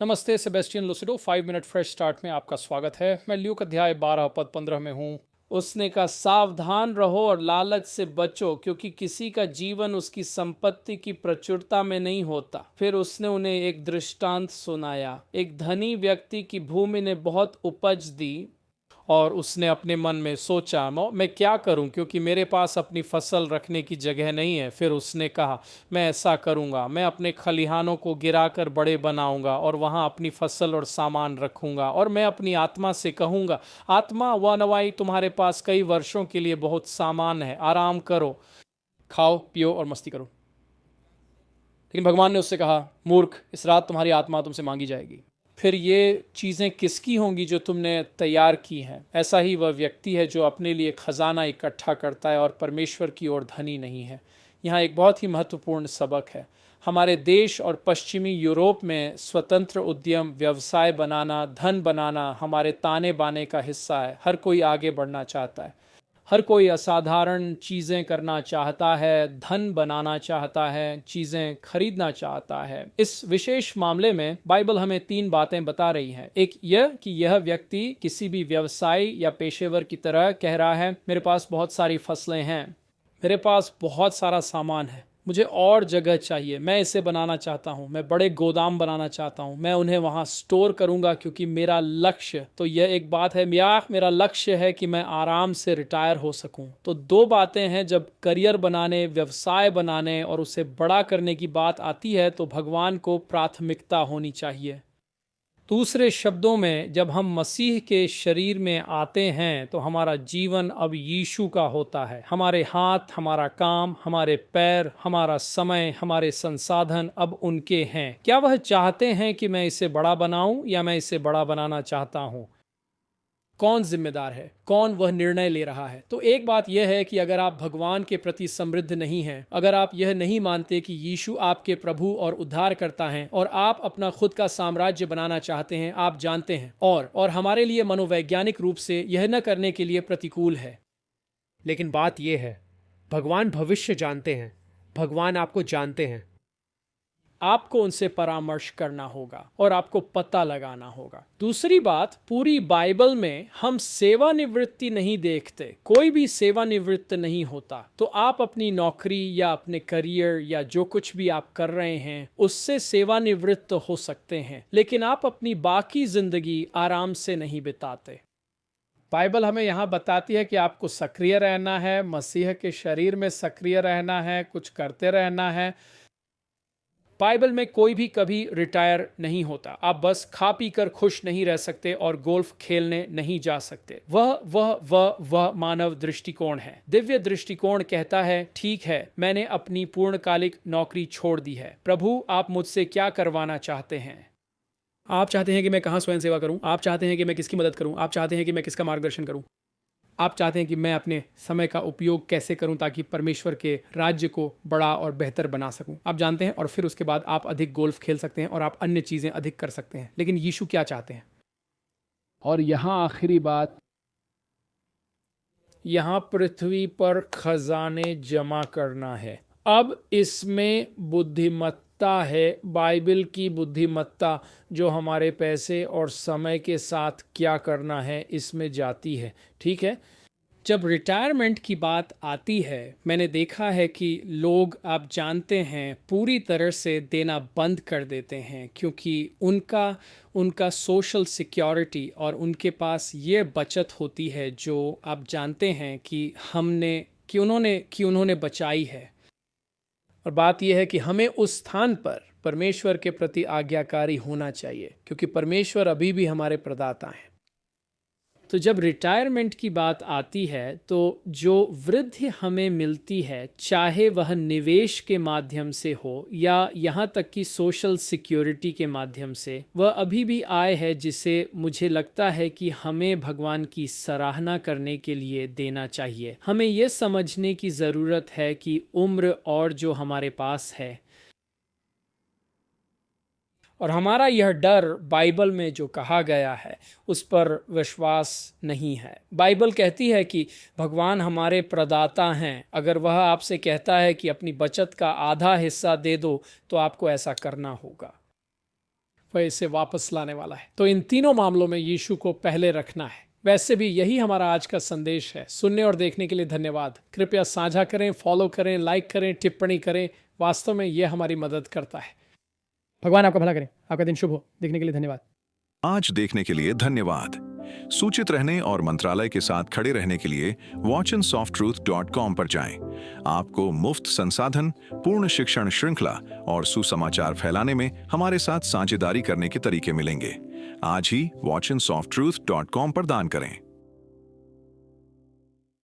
नमस्ते, Sebastian लुसिडो 5 minute fresh start में आपका स्वागत है। मैं ल्यूक अध्याय 12 पद 15 में हूँ। उसने कहा, सावधान रहो और लालच से बचो, क्योंकि किसी का जीवन उसकी संपत्ति की प्रचुरता में नहीं होता। फिर उसने उन्हें एक दृष्टांत सुनाया। एक धनी व्यक्ति की भूमि ने बहुत उपज दी और उसने अपने मन में सोचा, मैं क्या करूं, क्योंकि मेरे पास अपनी फसल रखने की जगह नहीं है। फिर उसने कहा, मैं ऐसा करूंगा, मैं अपने खलिहानों को गिराकर बड़े बनाऊंगा और वहां अपनी फसल और सामान रखूंगा। और मैं अपनी आत्मा से कहूंगा, आत्मा व नवाई, तुम्हारे पास कई वर्षों के लिए बहुत सामान है, आराम करो, खाओ पियो और मस्ती करो। लेकिन भगवान ने उससे कहा, मूर्ख, इस रात तुम्हारी आत्मा तुमसे मांगी जाएगी। फिर ये चीज़ें किसकी होंगी जो तुमने तैयार की हैं? ऐसा ही वह व्यक्ति है जो अपने लिए खजाना इकट्ठा करता है और परमेश्वर की ओर धनी नहीं है। यहाँ एक बहुत ही महत्वपूर्ण सबक है। हमारे देश और पश्चिमी यूरोप में स्वतंत्र उद्यम, व्यवसाय बनाना, धन बनाना हमारे ताने बाने का हिस्सा है। हर कोई आगे बढ़ना चाहता है, हर कोई असाधारण चीज़ें करना चाहता है, धन बनाना चाहता है, चीज़ें खरीदना चाहता है। इस विशेष मामले में बाइबल हमें 3 बातें बता रही है। एक यह कि यह व्यक्ति किसी भी व्यवसायी या पेशेवर की तरह कह रहा है, मेरे पास बहुत सारी फसलें हैं, मेरे पास बहुत सारा सामान है, मुझे और जगह चाहिए, मैं इसे बनाना चाहता हूँ, मैं बड़े गोदाम बनाना चाहता हूँ, मैं उन्हें वहाँ स्टोर करूँगा, क्योंकि मेरा लक्ष्य तो यह एक बात है, मेरा लक्ष्य है कि मैं आराम से रिटायर हो सकूँ। तो 2 बातें हैं। जब करियर बनाने, व्यवसाय बनाने और उसे बड़ा करने की बात आती है तो भगवान को प्राथमिकता होनी चाहिए। दूसरे शब्दों में, जब हम मसीह के शरीर में आते हैं तो हमारा जीवन अब यीशु का होता है। हमारे हाथ, हमारा काम, हमारे पैर, हमारा समय, हमारे संसाधन अब उनके हैं। क्या वह चाहते हैं कि मैं इसे बड़ा बनाऊं या मैं इसे बड़ा बनाना चाहता हूं? कौन जिम्मेदार है? कौन वह निर्णय ले रहा है? तो एक बात यह है कि अगर आप भगवान के प्रति समृद्ध नहीं हैं, अगर आप यह नहीं मानते कि यीशु आपके प्रभु और उद्धार करता है और आप अपना खुद का साम्राज्य बनाना चाहते हैं, आप जानते हैं, और हमारे लिए मनोवैज्ञानिक रूप से यह न करने के लिए प्रतिकूल है। लेकिन बात यह है, भगवान भविष्य जानते हैं, भगवान आपको जानते हैं। आपको उनसे परामर्श करना होगा और आपको पता लगाना होगा। दूसरी बात, पूरी बाइबल में हम सेवानिवृत्ति नहीं देखते। कोई भी सेवानिवृत्त नहीं होता। तो आप अपनी नौकरी या अपने करियर या जो कुछ भी आप कर रहे हैं उससे सेवानिवृत्त हो सकते हैं, लेकिन आप अपनी बाकी जिंदगी आराम से नहीं बिताते। बाइबल हमें यहाँ बताती है कि आपको सक्रिय रहना है, मसीह के शरीर में सक्रिय रहना है, कुछ करते रहना है। बाइबल में कोई भी कभी रिटायर नहीं होता। आप बस खा पी कर खुश नहीं रह सकते और गोल्फ खेलने नहीं जा सकते। वह मानव दृष्टिकोण है। दिव्य दृष्टिकोण कहता है, ठीक है, मैंने अपनी पूर्णकालिक नौकरी छोड़ दी है, प्रभु आप मुझसे क्या करवाना चाहते हैं? आप चाहते हैं कि मैं कहाँ स्वयं सेवा करूं? आप चाहते हैं कि मैं किसकी मदद करूं? आप चाहते हैं कि मैं किसका मार्गदर्शन करूं? आप चाहते हैं कि मैं अपने समय का उपयोग कैसे करूं ताकि परमेश्वर के राज्य को बड़ा और बेहतर बना सकूं? आप जानते हैं, और फिर उसके बाद आप अधिक गोल्फ खेल सकते हैं और आप अन्य चीज़ें अधिक कर सकते हैं। लेकिन यीशु क्या चाहते हैं? और यहाँ आखिरी बात, यहाँ पृथ्वी पर खजाने जमा करना है। अब इसमें बुद्धिमत्ता है, बाइबल की बुद्धिमत्ता, जो हमारे पैसे और समय के साथ क्या करना है इसमें जाती है। ठीक है, जब रिटायरमेंट की बात आती है, मैंने देखा है कि लोग, आप जानते हैं, पूरी तरह से देना बंद कर देते हैं, क्योंकि उनका सोशल सिक्योरिटी और उनके पास ये बचत होती है जो आप जानते हैं कि उन्होंने बचाई है। और बात यह है कि हमें उस स्थान पर परमेश्वर के प्रति आज्ञाकारी होना चाहिए, क्योंकि परमेश्वर अभी भी हमारे प्रदाता हैं। तो जब रिटायरमेंट की बात आती है तो जो वृद्धि हमें मिलती है, चाहे वह निवेश के माध्यम से हो या यहाँ तक कि सोशल सिक्योरिटी के माध्यम से, वह अभी भी आय है जिसे मुझे लगता है कि हमें भगवान की सराहना करने के लिए देना चाहिए। हमें यह समझने की ज़रूरत है कि उम्र और जो हमारे पास है, और हमारा यह डर बाइबल में जो कहा गया है उस पर विश्वास नहीं है। बाइबल कहती है कि भगवान हमारे प्रदाता हैं। अगर वह आपसे कहता है कि अपनी बचत का आधा हिस्सा दे दो, तो आपको ऐसा करना होगा। वह इसे वापस लाने वाला है। तो इन तीनों मामलों में यीशु को पहले रखना है। वैसे भी यही हमारा आज का संदेश है। सुनने और देखने के लिए धन्यवाद। कृपया साझा करें, फॉलो करें, लाइक करें, टिप्पणी करें। वास्तव में यह हमारी मदद करता है। भगवान आपका भला करें। आपका दिन शुभ हो। देखने के लिए धन्यवाद। आज देखने के लिए धन्यवाद। सूचित रहने और मंत्रालय के साथ खड़े रहने के लिए watchandsofttruth.com पर जाएं। आपको मुफ्त संसाधन, पूर्ण शिक्षण श्रृंखला और सुसमाचार फैलाने में हमारे साथ साझेदारी करने के तरीके मिलेंगे। आज ही watchandsofttruth.com पर दान करें।